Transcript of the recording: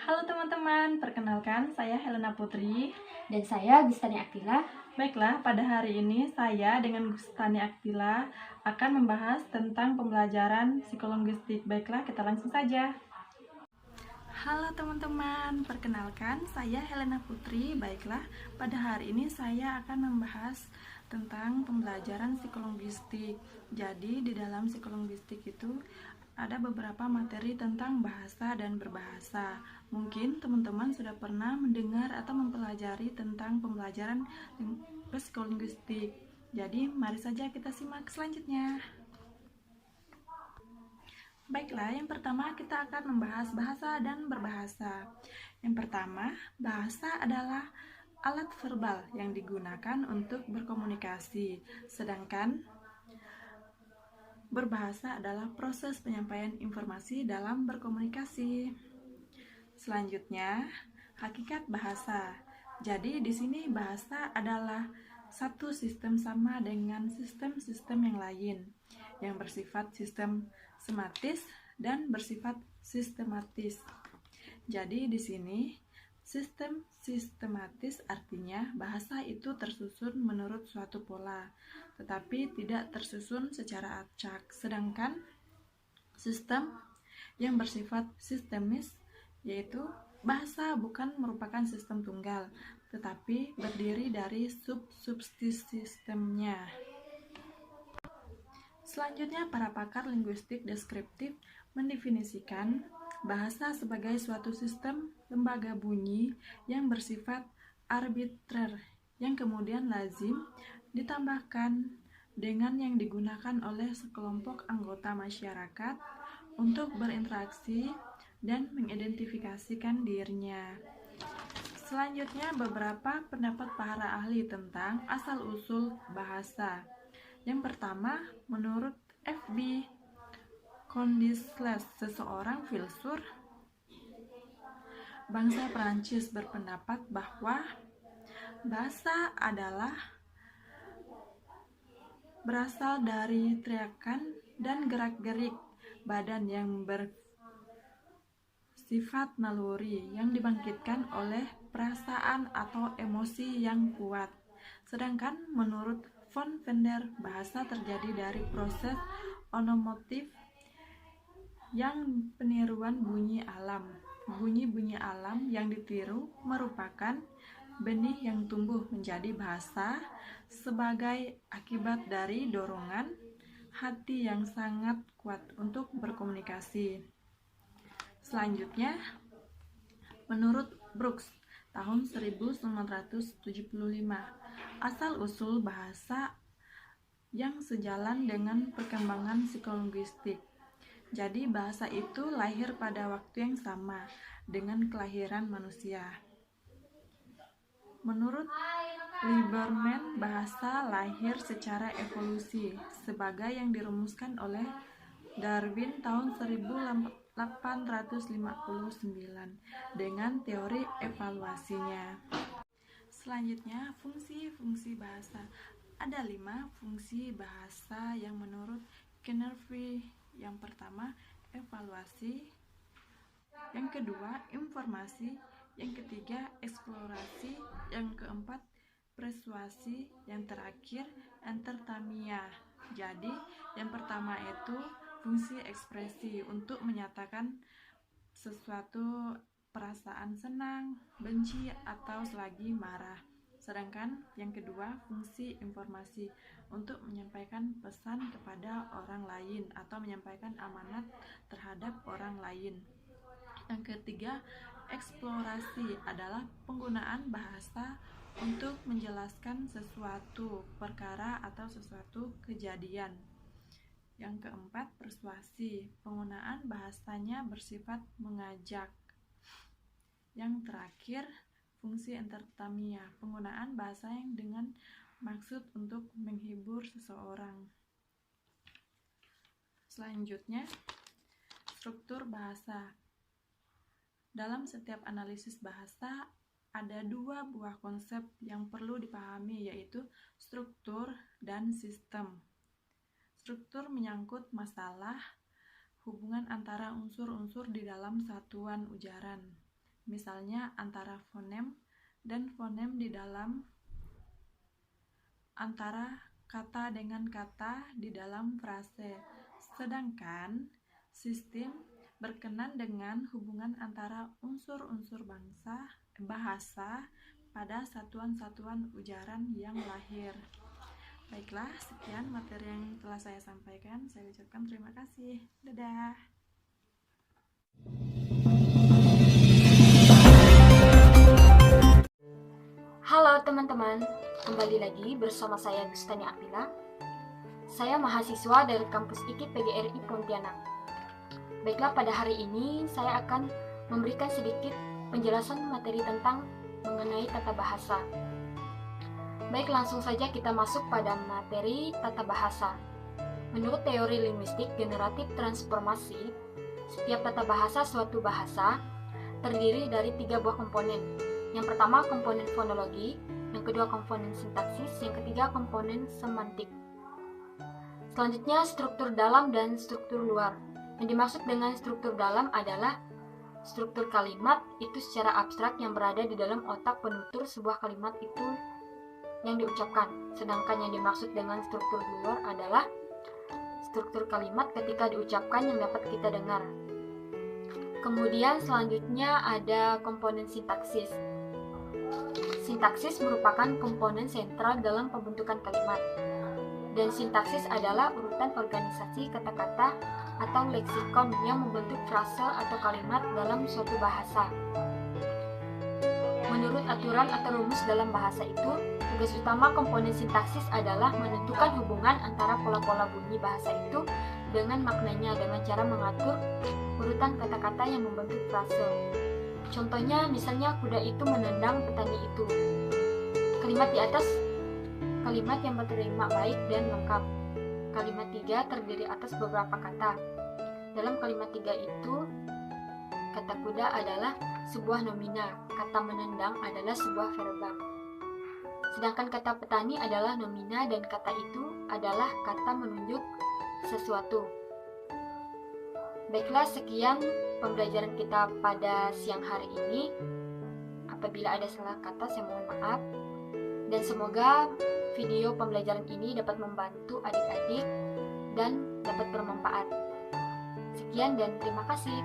Halo teman-teman, perkenalkan saya Helena Putri. Dan saya Gustani Aktila. Baiklah, pada hari ini saya dengan Gustani Aktila akan membahas tentang pembelajaran psikolinguistik. Baiklah, kita langsung saja. Halo teman-teman, perkenalkan saya Helena Putri. Baiklah, pada hari ini saya akan membahas tentang pembelajaran psikolinguistik. Jadi, di dalam psikolinguistik itu ada beberapa materi tentang bahasa dan berbahasa. Mungkin teman-teman sudah pernah mendengar atau mempelajari tentang pembelajaran psikolinguistik. Jadi, mari saja kita simak selanjutnya. Baiklah, yang pertama kita akan membahas bahasa dan berbahasa. Yang pertama, bahasa adalah alat verbal yang digunakan untuk berkomunikasi, sedangkan berbahasa adalah proses penyampaian informasi dalam berkomunikasi. Selanjutnya, hakikat bahasa. Jadi di sini bahasa adalah satu sistem sama dengan sistem-sistem yang lain yang bersifat sistem sematis dan bersifat sistematis. Jadi di sini sistem sistematis artinya bahasa itu tersusun menurut suatu pola, tetapi tidak tersusun secara acak. Sedangkan sistem yang bersifat sistemis, yaitu bahasa bukan merupakan sistem tunggal, tetapi berdiri dari sub-subsistemnya. Selanjutnya, para pakar linguistik deskriptif mendefinisikan bahasa sebagai suatu sistem lembaga bunyi yang bersifat arbitrer, yang kemudian lazim ditambahkan dengan yang digunakan oleh sekelompok anggota masyarakat untuk berinteraksi dan mengidentifikasikan dirinya. Selanjutnya, beberapa pendapat para ahli tentang asal-usul bahasa. Yang pertama, menurut F.B. Condisles, seseorang filsuf bangsa Prancis, berpendapat bahwa bahasa adalah berasal dari teriakan dan gerak-gerik badan yang bersifat naluri yang dibangkitkan oleh perasaan atau emosi yang kuat. Sedangkan menurut von Vender, bahasa terjadi dari proses onomotif yang peniruan bunyi alam. Bunyi-bunyi alam yang ditiru merupakan benih yang tumbuh menjadi bahasa sebagai akibat dari dorongan hati yang sangat kuat untuk berkomunikasi. Selanjutnya, menurut Brooks, tahun 1975, asal-usul bahasa yang sejalan dengan perkembangan psikolinguistik. Jadi bahasa itu lahir pada waktu yang sama dengan kelahiran manusia. Menurut Lieberman, bahasa lahir secara evolusi sebagai yang dirumuskan oleh Darwin tahun 1859 dengan teori evaluasinya. Selanjutnya, fungsi-fungsi bahasa. Ada 5 fungsi bahasa yang menurut Kinervy. Yang pertama, evaluasi. Yang kedua, informasi. Yang ketiga, eksplorasi. Yang keempat, persuasi. Yang terakhir, entertainment. Jadi, yang pertama itu fungsi ekspresi untuk menyatakan sesuatu perasaan senang, benci, atau selagi marah. Sedangkan yang kedua, fungsi informasi untuk menyampaikan pesan kepada orang lain atau menyampaikan amanat terhadap orang lain. Yang ketiga, eksplorasi adalah penggunaan bahasa untuk menjelaskan sesuatu perkara atau sesuatu kejadian. Yang keempat, persuasi. Penggunaan bahasanya bersifat mengajak. Yang terakhir, fungsi entertainment. Penggunaan bahasa yang dengan maksud untuk menghibur seseorang. Selanjutnya, struktur bahasa. Dalam setiap analisis bahasa, ada 2 buah konsep yang perlu dipahami, yaitu struktur dan sistem. Struktur menyangkut masalah hubungan antara unsur-unsur di dalam satuan ujaran. misalnya antara fonem dan fonem di dalam antara kata dengan kata di dalam frase. Sedangkan sistem berkenan dengan hubungan antara unsur-unsur bahasa pada satuan-satuan ujaran yang lahir. Baiklah, sekian materi yang telah saya sampaikan. Saya ucapkan terima kasih. Dadah. Halo teman-teman, kembali lagi bersama saya Gustani Akila. Saya mahasiswa dari kampus IKIP PGRI Pontianak. Baiklah, pada hari ini saya akan memberikan sedikit penjelasan materi tentang mengenai tata bahasa. Baik, langsung saja kita masuk pada materi tata bahasa. Menurut teori linguistik generatif transformasi, setiap tata bahasa suatu bahasa terdiri dari 3 buah komponen. Yang pertama komponen fonologi, yang kedua komponen sintaksis, yang ketiga komponen semantik. Selanjutnya struktur dalam dan struktur luar. Yang dimaksud dengan struktur dalam adalah struktur kalimat itu secara abstrak yang berada di dalam otak penutur sebuah kalimat itu yang diucapkan. Sedangkan yang dimaksud dengan struktur luar adalah struktur kalimat ketika diucapkan yang dapat kita dengar. Kemudian selanjutnya ada komponen sintaksis. Sintaksis merupakan komponen sentral dalam pembentukan kalimat. Dan sintaksis adalah urutan organisasi kata-kata atau leksikon yang membentuk frase atau kalimat dalam suatu bahasa. Menurut aturan atau rumus dalam bahasa itu, tugas utama komponen sintaksis adalah menentukan hubungan antara pola-pola bunyi bahasa itu dengan maknanya dengan cara mengatur urutan kata-kata yang membentuk frase. Contohnya, misalnya kuda itu menendang petani itu. Kalimat di atas kalimat yang berterima baik dan lengkap. Kalimat 3 terdiri atas beberapa kata. Dalam kalimat 3 itu, kata kuda adalah sebuah nomina, kata menendang adalah sebuah verba. Sedangkan kata petani adalah nomina dan kata itu adalah kata menunjuk sesuatu. Baiklah, sekian pembelajaran kita pada siang hari ini. Apabila ada salah kata, saya mohon maaf. Dan semoga video pembelajaran ini dapat membantu adik-adik dan dapat bermanfaat. Sekian dan terima kasih.